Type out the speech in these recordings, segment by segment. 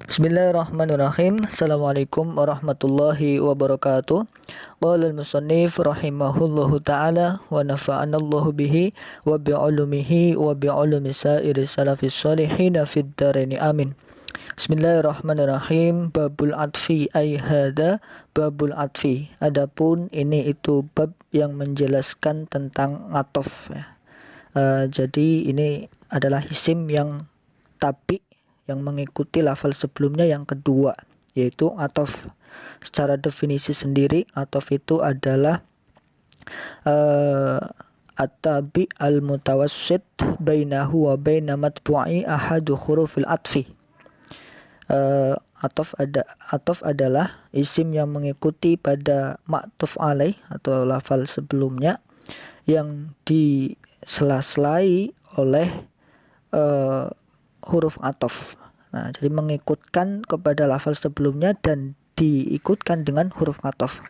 Bismillahirrahmanirrahim. Assalamualaikum warahmatullahi wabarakatuh. Qala al-musannif rahimahullahu ta'ala wa nafa'anallahu bihi wa bi'ulumihi wa bi'ulumi sairi salafis salihin fid dharain amin. Bismillahirrahmanirrahim. Babul atfi ay hada babul atfi. Adapun ini itu bab yang menjelaskan tentang atof ya. Jadi ini adalah isim yang tabi yang mengikuti lafal sebelumnya yang kedua, yaitu atof. Secara definisi sendiri, atof itu adalah at-tabi al-mutawassit bainahu wa baina matbu'i ahadu hurufil atfi. Atof adalah isim yang mengikuti pada ma'tuf alaih atau lafal sebelumnya yang disela-selai oleh huruf atof. Nah, jadi mengikutkan kepada lafal sebelumnya dan diikutkan dengan huruf atof.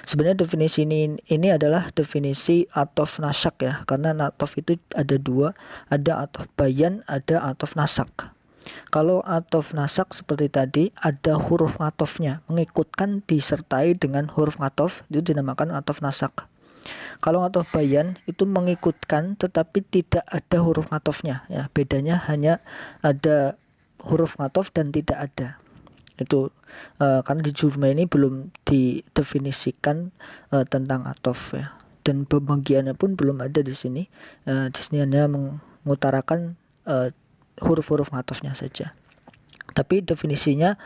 Sebenarnya definisi ini adalah definisi atof nasyak ya, karena atof itu ada dua, ada atof bayan, ada atof nasak. Kalau atof nasak seperti tadi ada huruf atofnya, mengikutkan disertai dengan huruf atof, itu dinamakan atof nasak. Kalau atof bayan itu mengikutkan tetapi tidak ada huruf atofnya ya, bedanya hanya ada huruf atof dan tidak ada. Itu karena di jumlah ini belum didefinisikan tentang atof ya, dan pembagiannya pun belum ada di sini. Di sini hanya mengutarakan huruf-huruf atofnya saja. Tapi definisinya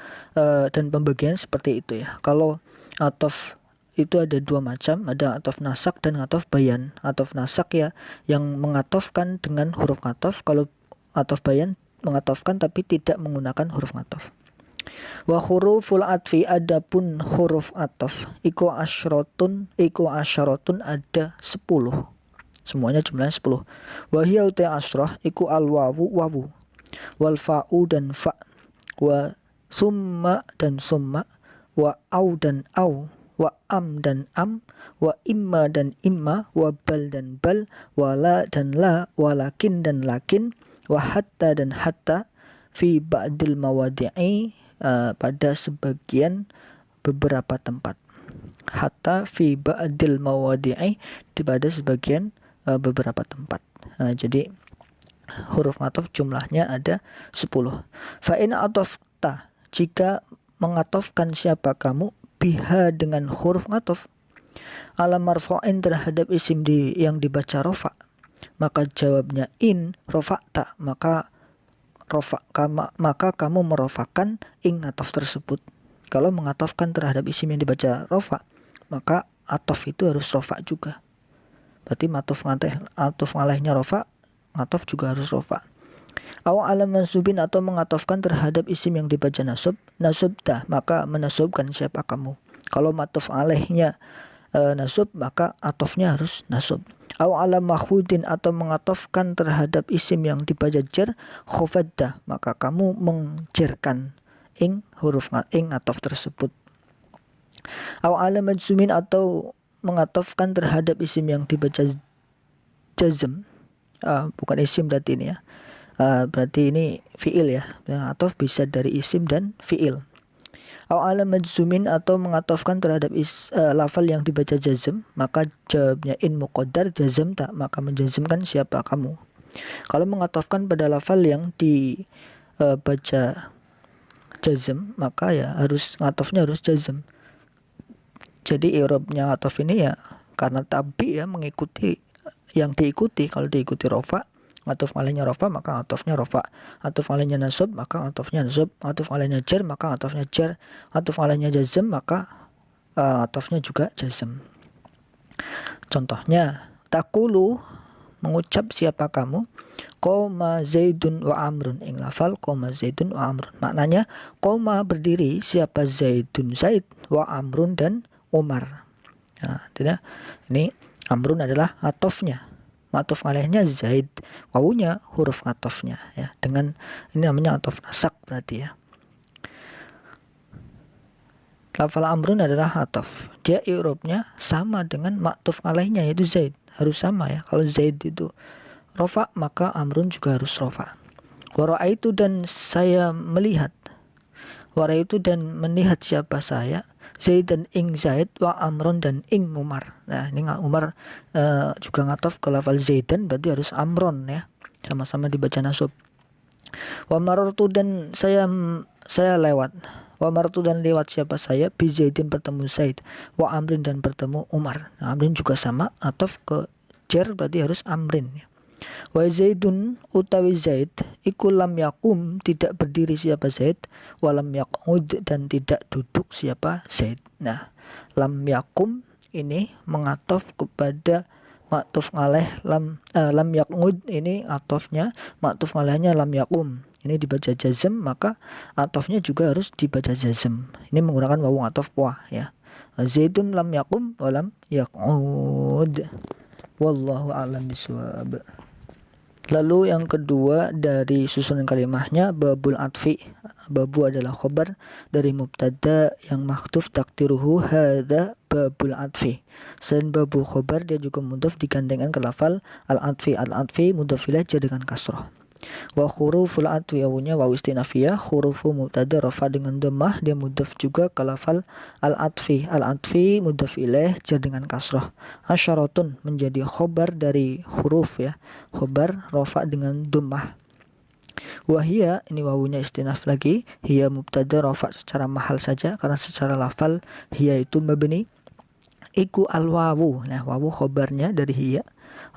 dan pembagian seperti itu ya. Kalau atof itu ada dua macam, ada atof nasak dan atof bayan. Atof nasak ya yang mengatofkan dengan huruf atof, kalau atof bayan mengatofkan tapi tidak menggunakan huruf atof. Wa huruful atfi, adapun huruf atof iku asyaratun ada 10. Semuanya jumlahnya 10. Wa hiya uta asyrah iku al wawu wal fa'u dan fa, wa summa dan summa, wa au dan au, wa am dan am, wa imma dan imma, wa bal dan bal, wa la dan la, wa lakin dan lakin, wa hatta dan hatta, fi ba'dil mawadi'i, pada sebagian beberapa tempat. Hatta fi ba'dil mawadi'i, pada sebagian beberapa tempat. Jadi huruf atof jumlahnya ada 10. Fa in atofta, jika mengatofkan siapa kamu, biha dengan huruf atof, ala marfu'in terhadap isim yang dibaca rofa, maka jawabnya in rofa'ta, maka kamu merofakan ing atof tersebut. Kalau mengatofkan terhadap isim yang dibaca rofa, maka atof itu harus rofa juga. Berarti atof alaihnya rofa, atof juga harus rofa. Aw ala mansubin, atau mengatofkan terhadap isim yang dibaca nasubta, maka menasubkan siapa kamu. Kalau matuf alaihnya nasub, maka atofnya harus nasub. Aw ala mahudin, atau mengatofkan terhadap isim yang dibaca jar, khofadda, maka kamu menjerkan ing huruf ing atof tersebut. Aw ala majzumin, atau mengatofkan terhadap isim yang dibaca jazm, bukan isim berarti ini ya, berarti ini fiil ya, atau bisa dari isim dan fiil. Aw ala majzumin, atau mengatofkan terhadap lafal yang dibaca jazm, maka jawabnya in muqaddar jazm tak, maka menjazmkan siapa kamu. Kalau mengatofkan pada lafal yang dibaca jazm, maka ya harus ngatofnya harus jazm. Jadi i'rabnya atof ini ya karena tabi ya, mengikuti yang diikuti. Kalau diikuti rofa, atuf alaihnya rofa, maka atofnya rofa. Atuf alaihnya nasab, maka atofnya nasab. Atuf alaihnya jar, maka atofnya jar. Atuf alaihnya jazm, maka atofnya juga jazm. Contohnya, takulu, mengucap siapa kamu, qoma zaidun wa amrun, ing lafal qoma zaidun wa amrun. Maknanya qoma berdiri siapa zaidun zaid, wa amrun dan umar. Nah, tidak, ini amrun adalah atofnya, ma'tuf alaihnya zaid, wawunya huruf atofnya ya. Dengan ini namanya atof nasak berarti ya. Lafal amrun adalah atof, dia i'rabnya sama dengan ma'tuf alaihnya yaitu zaid, harus sama ya. Kalau zaid itu rofa, maka amrun juga harus rofa. Wa ra'aitu, dan saya melihat, Wara itu dan melihat siapa saya, Zaid dan ing Zaid, wa Amron dan ing Umar. Nah ini Umar juga ngatof ke lafal Zaidan, berarti harus Amron ya, sama-sama dibaca nasab. Wa marartu dan saya lewat. Wa marartu dan lewat siapa saya, bi Zaidin bertemu Zaid, wa Amrin dan bertemu Umar. Nah, Amrin juga sama, atof ke jar berarti harus Amrin ya. Wa Zaidun utawi Zaid iku lam yakum tidak berdiri siapa Zaid, walam yaqud dan tidak duduk siapa Zaid. Nah, lam yakum ini mengatof kepada maktuf ngaleh lam yaqud, ini atofnya, maktuf ngalehnya lam yakum. Ini dibaca jazm, maka atofnya juga harus dibaca jazm. Ini menggunakan wawu atof wa ya. Zaidun lam yakum walam yaqud. Wallahu a'lam bishawab. Lalu yang kedua dari susunan kalimahnya babul atfi. Babu adalah khobar dari mubtada yang maktuf takdiruhu hadza babul atfi. Selain babu khobar, dia juga mudhaf digandengkan ke lafal al-atfi. Al-atfi mudhaf ilaih dengan kasrah. Wa huruful atfi awunya wawu istinafiyah, hurufu mubtada rafa dengan dhammah, dia mudhaf juga ke lafal al-atfi. Al-atfi mudhaf ilaih jar dengan kasrah. Asyaratun menjadi khobar dari huruf ya, khobar rafa dengan dhammah. Wahia ini wawunya istinaf lagi, hiya mubtada rafa secara mahal saja karena secara lafal hiya itu mabni. Iku al-wawu. Nah, wawu khobarnya dari hiya,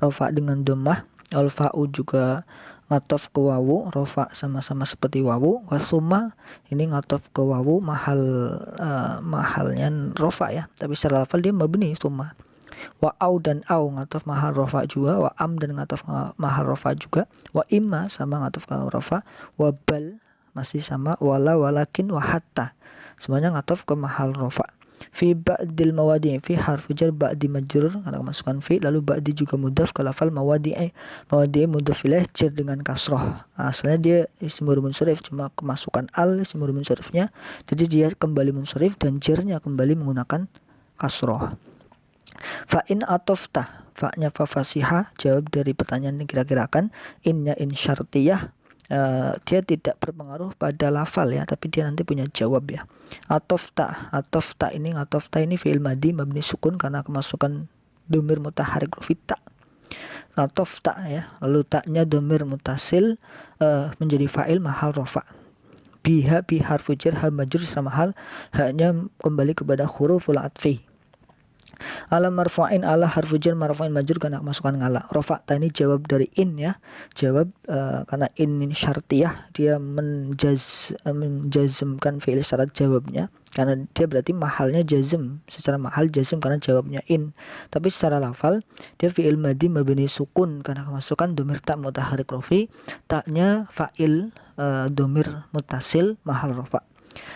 rafa dengan dhammah. Al-fa'u juga ngatof ke wawu, rofa sama-sama seperti wawu. Wasuma ini ngatof ke wawu, mahalnya rofa ya, tapi secara lafal dia mabni suma. Wa au dan au ngatof mahal rofa juga. Wa am dan ngatof mahal rofa juga. Wa imma sama ngatof ke rofa. Wa bal masih sama. Wala walakin wa hatta semuanya ngatof ke mahal rofa. Fi ba'dil mawadi' fi harfu jar ba'di majrur karena kemasukan fi, lalu ba'di juga mudhaf ke lafal mawadi' mudhaf ilaih jar dengan kasrah. Asalnya dia isim murni munsharif, cuma kemasukan al isim murni munsharifnya, jadi dia kembali munsharif dan jarnya kembali menggunakan kasrah. Fa in atofta, fa-nya fa fasihah, jawab dari pertanyaan yang kira-kirakan. Innya in syartiyah, dia tidak berpengaruh pada lafal ya, tapi dia nanti punya jawab ya. Atofta ini fi'il madi mabni sukun karena kemasukan domir mutaharik rufita. Atofta ya, lalu taknya domir mutasil menjadi fa'il mahal rofa. Biha bi harfu jar ha majrur sama hal, haknya kembali kepada huruful atfi. Ala marfu'in, ala harfu jar marfu'in majrur karena kemasukan ngala. Rafa'ta ini jawab dari in ya. Jawab karena in syartiyah, dia menjazmkan fi'il syarat jawabnya. Karena dia berarti mahalnya jazm, secara mahal jazm karena jawabnya in. Tapi secara lafal dia fi'il madi mabni sukun karena kemasukan domir tak mutaharik rofi. Taknya fa'il domir mutasil mahal rafa'.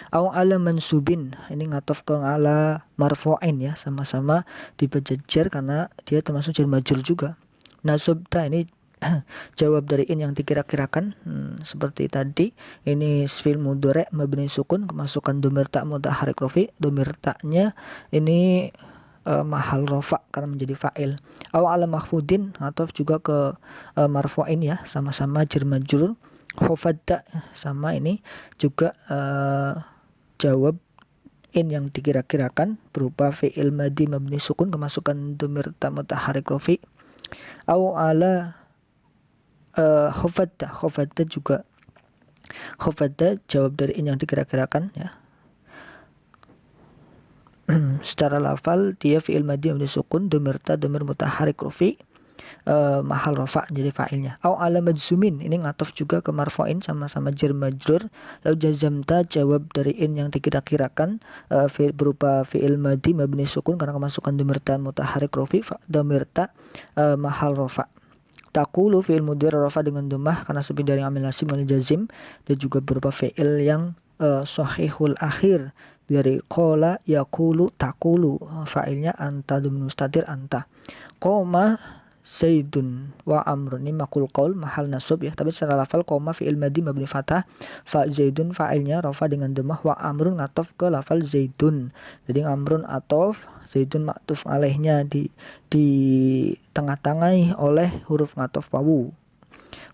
Au ala mansubin, ini ngatof ke ala marfu'in ya, sama-sama dibaca jar karena dia termasuk jar majrur juga. Nasubta ini jawab dari in yang dikira-kirakan, seperti tadi. Ini fi'il mudhari' mabni sukun kemasukan domir ta mutaharik rafi. Domir ta'nya ini mahal rafa karena menjadi fa'il. Au ala mahfudin ngatof juga ke marfu'in ya, sama-sama jar majrur. Khofadda sama ini juga jawab in yang dikira-kirakan berupa fi'il madi mabni sukun kemasukan domir ta mutaharik rafi. Au ala khofadda juga khofadda jawab dari in yang dikira-kirakan ya. Secara lafal dia fi'il madi mabni sukun domir ta domir mutaharik rafi, mahal rafa jadi fa'ilnya. Au ala majzumin, ini ngatof juga ke marfu'in sama-sama jar majrur. Lalu jazamta jawab dari in yang dikira-kirakan berupa fi'il madi mabni sukun karena kemasukan domir ta mutaharik rafi, domir ta mahal rafa. Taqulu fi'il mudhari rafa dengan dhammah karena sepi dari amil nasib wal jazim. Dia juga berupa fi'il yang sahihul akhir dari qala yaqulu taqulu, fa'ilnya anta domir mustatir anta. Qoma Zaidun wa Amrun, ini makul qaul mahal nasab ya, tapi secara lafal qoma fi'il madi mabni fathah, fa Zaidun fa'ilnya rafa dengan dhammah, wa Amrun ngatof ke lafal Zaidun. Jadi Amrun atof, Zaidun maktuf alaihnya di tengah-tengahi oleh huruf ngatof wawu.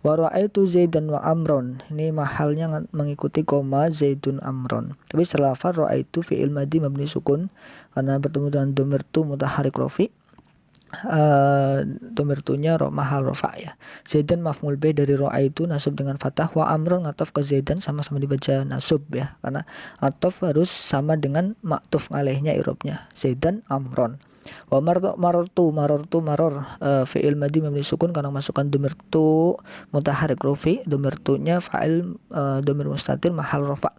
Wa ra'aitu Zaidan wa Amron. Ini mahalnya mengikuti koma Zaidun Amron. Tapi setelah lafaz ra'aitu fi'il madhi mabni sukun karena bertemu dengan dhamir tu mutaharrik rafi. Dhamir tunya mahal rafa ya. Zaidan maf'ul bih dari ra'aitu nasab dengan fathah, wa Amron ngataf ke Zaidan sama-sama dibaca nasab ya. Karena ataf harus sama dengan maktuf alaihnya i'rabnya. Zaidan Amron. Wa marartu maror fi'il madhi mabni sukun karena masukkan dhamir tu mutaharrik rafi. Dhamir tunya fa'il dhamir mustatir mahal rafa.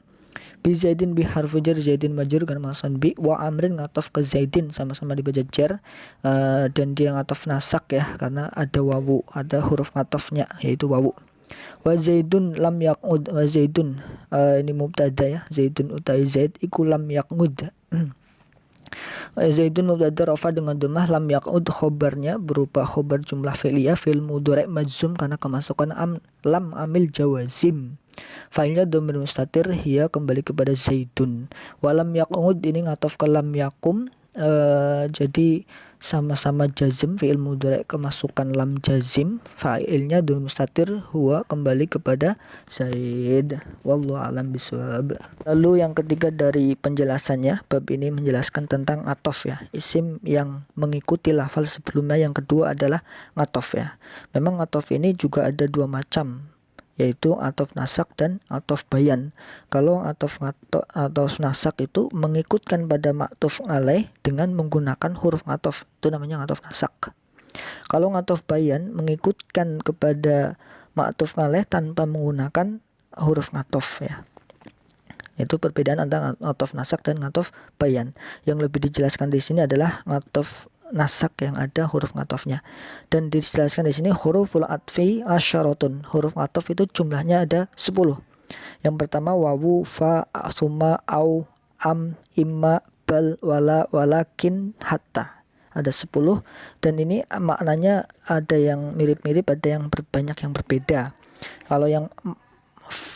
Bi Zaidin bi harfu jar, Zaidin majrur karena masukkan bi, wa Amrin ngataf ke Zaidin sama-sama dibaca jar, dan dia ngataf nasak ya karena ada wawu, ada huruf ngatafnya yaitu wawu. Wa Zaidun lam yaqud, wa Zaidun ini mubtada ya, Zaidun utai Zaid iku lam yaqud. Zaidun mubtada rafa dengan dhammah, lam yaqud khobarnya berupa khobar jumlah fi'liyah fil mudhari' majzum karena kemasukan lam amil jawazim. Fa'ilnya dhamir mustatir, hiya kembali kepada Zaidun. Walam yaqud ini ngatof ke lam yakum, jadi sama-sama jazm, fi'il mudhari' kemasukan lam jazim, fa'ilnya dhamir mustatir, huwa kembali kepada Zaid. Wallahu a'lam bishawab. Lalu yang ketiga dari penjelasannya, bab ini menjelaskan tentang atof ya, isim yang mengikuti lafal sebelumnya. Yang kedua adalah ngatof ya. Memang ngatof ini juga ada dua macam, yaitu atof nasak dan atof bayan. Kalau atof nasak itu mengikutkan pada maktuf alaih dengan menggunakan huruf atof, itu namanya atof nasak. Kalau atof bayan mengikutkan kepada maktuf alaih tanpa menggunakan huruf atof ya. Itu perbedaan antara atof nasak dan atof bayan. Yang lebih dijelaskan di sini adalah atof nasak yang ada huruf ngatofnya, dan dijelaskan di sini huruful atfi asyaratun. Huruf atof itu jumlahnya ada 10. Yang pertama wawu, fa, summa, au, am, imma, bal, wala, walakin, hatta. Ada 10, dan ini maknanya ada yang mirip-mirip, ada yang banyak yang berbeda. Kalau yang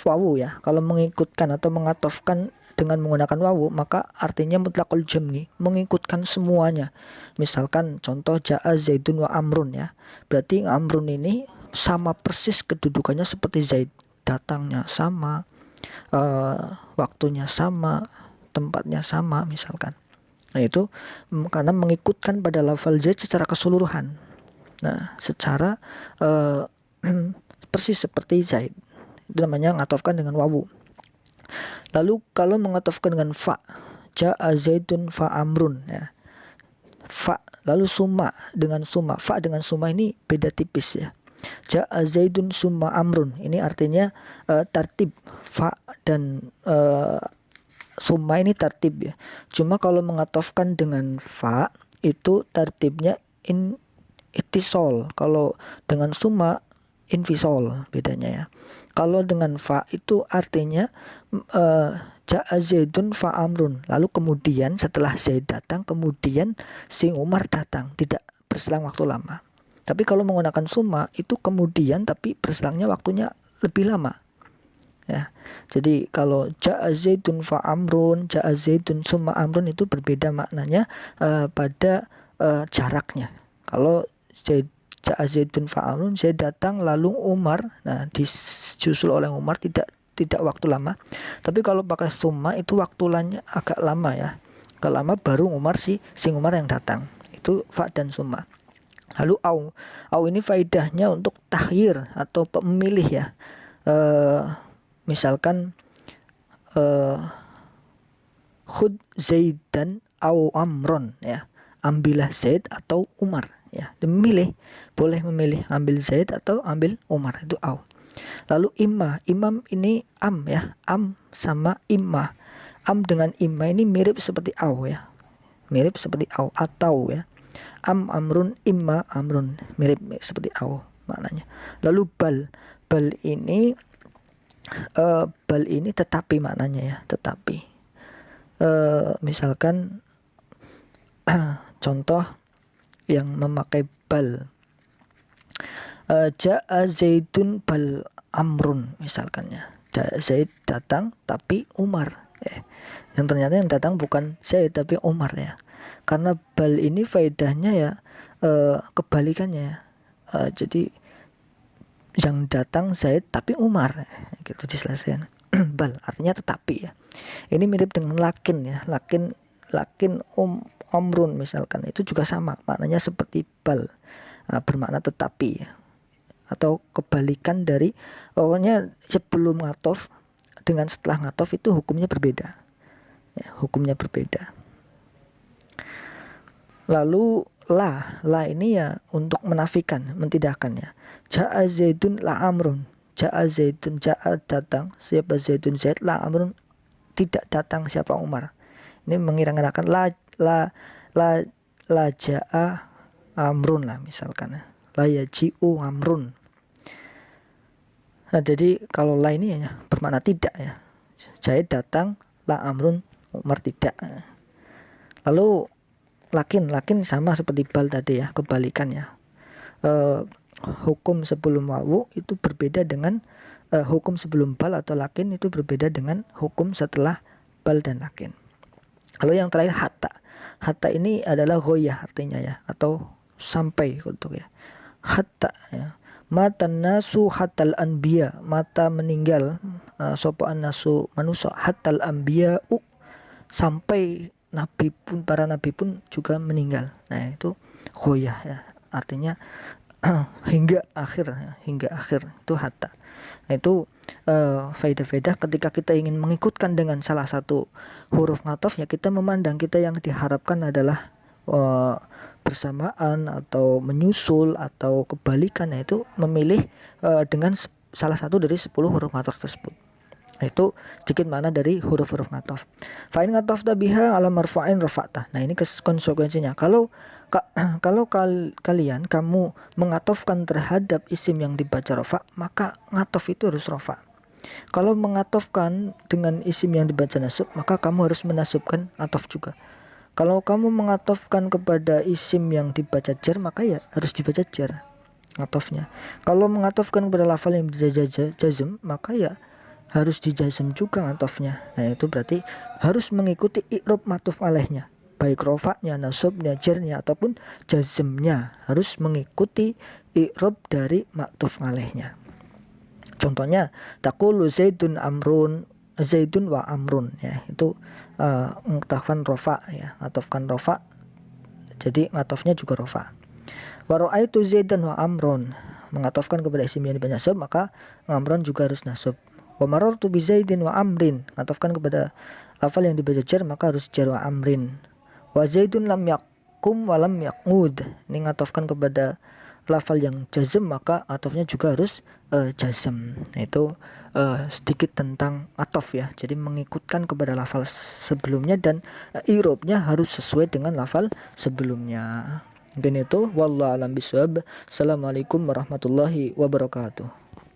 wawu ya, kalau mengikutkan atau mengatofkan dengan menggunakan wawu, maka artinya mutlaqul jam'i, mengikutkan semuanya. Misalkan contoh ja'a Zaidun wa Amrun ya, berarti Amrun ini sama persis kedudukannya seperti Zaid, datangnya sama, waktunya sama, tempatnya sama misalkan. Nah itu karena mengikutkan pada lafal Zaid secara keseluruhan. Nah secara persis seperti Zaid, itu namanya ngatofkan dengan wawu. Lalu kalau mengatofkan dengan fa, ja'a Zaidun fa Amrun ya, fa lalu summa dengan summa, fa dengan summa ini beda tipis ya. Ja'a Zaidun summa Amrun ini artinya tartib, fa dan summa ini tartib ya. Cuma kalau mengatofkan dengan fa itu tartibnya ittisol, kalau dengan summa infisol bedanya ya. Kalau dengan fa itu artinya ja'a Zaidun fa Amrun, lalu kemudian setelah Zaid datang kemudian si Umar datang, tidak berselang waktu lama. Tapi kalau menggunakan summa itu kemudian tapi berselangnya waktunya lebih lama ya. Jadi kalau ja'a Zaidun fa Amrun, ja'a Zaidun summa Amrun itu berbeda maknanya pada jaraknya. Kalau ja'a Zaidun fa Amrun, Zaid datang lalu Umar, nah disusul oleh Umar, tidak waktu lama. Tapi kalau pakai summa itu waktunya agak lama ya, agak lama baru Umar si Umar yang datang. Itu fa dan summa. Lalu au ini faedahnya untuk takhir atau pemilih ya. Misalkan khud Zaidan au Amron ya, ambillah Zaid atau Umar ya, memilih, boleh memilih ambil Zaid atau ambil Umar, itu au. Lalu imam ini am ya, am sama imma. Am dengan imma ini mirip seperti au ya, mirip seperti au atau ya. Am Amrun, imma Amrun, mirip seperti au maknanya. Lalu bal ini tetapi maknanya ya, tetapi. Misalkan contoh yang memakai bal, ja'a Zaidun bal Amrun misalkan ya, Zaid datang tapi Umar yang ternyata yang datang bukan Zaid tapi Umar ya. Karena bal ini faedahnya ya kebalikannya ya. Jadi yang datang Zaid tapi Umar, gitu diselesaikan. Bal artinya tetapi ya. Ini mirip dengan lakin ya, lakin omrun misalkan, itu juga sama maknanya seperti bal, bermakna tetapi ya. Atau kebalikan dari, pokoknya sebelum ngatof dengan setelah ngatof itu hukumnya berbeda ya, hukumnya berbeda. Lalu la ini ya untuk menafikan, mentidakkan ya. Ja'a Zaidun la amrun. Ja'a Zaidun, ja'a datang siapa Zaidun Zaid, la amrun tidak datang siapa Umar. Ini mengira-ngirakan la ja'a amrun lah misalkan. La yaji'u amrun. Nah, jadi kalau la ini ya bermakna tidak ya. Zaid datang, la amrun, Umar tidak. Lalu lakin sama seperti bal tadi ya, kebalikannya. Hukum sebelum wawu itu berbeda dengan hukum sebelum bal atau lakin itu berbeda dengan hukum setelah bal dan lakin. Lalu yang terakhir hatta ini adalah ghoyah artinya ya, atau sampai untuk ya. Hatta ya, mata nasu hatal anbiya, mata meninggal sopoan nasu manusia, hatal anbiya sampai nabi pun, para nabi pun juga meninggal. Nah itu ghoyah ya, artinya hingga akhir itu hatta. Nah itu faedah-faedah ketika kita ingin mengikutkan dengan salah satu huruf ngatof ya, kita memandang kita yang diharapkan adalah bersamaan atau menyusul atau kebalikan, yaitu memilih dengan salah satu dari 10 huruf ngatof tersebut. Itu sedikit mana dari huruf-huruf ngatof. Fa'in ngatofta biha ala marfa'in rafa'ta. Nah ini konsekuensinya. Kalau kalian kamu mengatofkan terhadap isim yang dibaca rafa, maka ngatof itu harus rafa. Kalau mengatofkan dengan isim yang dibaca nasub, maka kamu harus menasubkan atof juga. Kalau kamu mengatofkan kepada isim yang dibaca jar, maka ya harus dibaca jar ngatofnya. Kalau mengatofkan kepada lafal yang jazm, maka ya harus dijazm juga ngatofnya. Nah itu berarti harus mengikuti i'rab matuf alaihnya, baik rofaknya, nasubnya, jarnya ataupun jazmnya, harus mengikuti i'rab dari matuf alaihnya. Contohnya taqulu Zaidun amrun, Zaidun wa amrun ya, itu mengatofkan rofa ya, ngatofkan rofa, jadi ngatofnya juga rofa. Wa ra'aitu Zaidan wa amrun, mengatofkan kepada isim yang dibaca nasab, maka amrun juga harus nasab. Wa marartu bi Zaidin wa amrin, ngatofkan kepada lafal yang dibaca jar, maka harus jar wa amrin. Wa Zaidun lam yakum wa lam yaqud, ini ngatofkan kepada lafal yang jazm, maka atofnya juga harus jazm. Nah itu sedikit tentang atof ya, jadi mengikutkan kepada lafal sebelumnya dan i'rabnya harus sesuai dengan lafal sebelumnya. Mungkin itu, wallahu a'lam bishawab. Assalamualaikum warahmatullahi wabarakatuh.